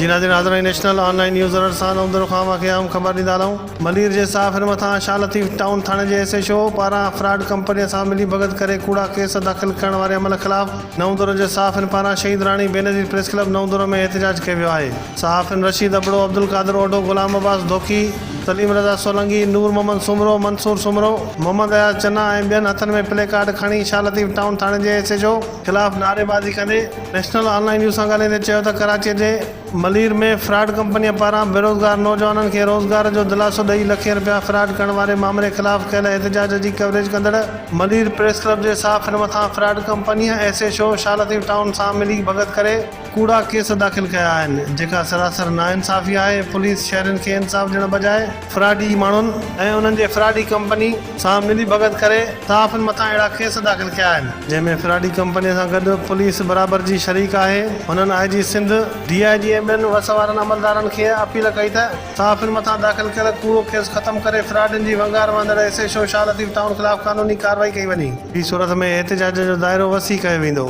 जी नाज़रीन, हाज़िर national online news alert सां नवंदर खां मां क़याम ख़बर ॾींदा रहूं। मलीर जे साफ़िर मथां शाह लतीफ़ टाउन थाणे जे SHO पारां फ्रॉड कंपनीअ सां मिली भगत करे कूड़ा केस दाख़िल करण वारे अमल ख़िलाफ़ नवंदर जे साफ़िन पारां शहीद राणी बेनज़ीर प्रेस क्लब नवंदर में एहतजाज कयो वियो आहे। साफ़िन रशीद अबड़ो, अब्दुल कादिर ओडो, गुलाम अब्बास धोखी, सलीम रज़ा सोलंगी, नूर मोहम्मद सुमरो, मंसूर सुमरो, मोहम्मद अयाज चन्ना ऐं ॿियनि हथनि में प्ले कार्ड खणी शाह लतीफ़ टाउन थाणे जे SHO ख़िलाफ़ नारेबाज़ी कंदे नेशनल ऑनलाइन न्यूज़ सां ॻाल्हाईंदे चयो त कराचीअ जे मलीर में फ्रॉड कंपनीअ पारां बेरोज़गार नौजवाननि खे रोज़गार जो दिलासो ॾेई लखे रुपया फ्रॉड करण वारे मामले ख़िलाफ़ कयल एहतजाज जी कवरेज कंदड़ मलीर प्रेस क्लब जे साफ़िन मथां फ्रॉड कंपनीअ SHO शाह लतीफ़ टाउन सां मिली भगत करे कूड़ा केस दाख़िल कया आहिनि, जेका सरासर नाइंसाफ़ी आहे। पुलिस शहरनि खे इंसाफ़ ॾियण बजाए फ्रॉडी माण्हुनि ऐं उन्हनि जे फ्रॉडी कंपनी सां मिली भगत करे साफ़िन मथां अहिड़ा केस दाख़िल कया आहिनि, जंहिंमें फ्रॉडी कंपनीअ सां गॾु पुलिस बराबर जी शरीक आहे। हुननि IG सिंध, DIG ऐं ॿियनि वस वारनि अमलदारनि खे अपील कई त साफ़िन मथां दाख़िल कयल कूड़ो केस ख़तमु करे फ्रॉडनि जी वंगार वंदड़ SHO शाह लतीफ़ टाउन ख़िलाफ़ क़ानूनी कार्रवाई कई वञे। ॿी सूरत में एहतजाज जो दाइरो वसी कयो वेंदो।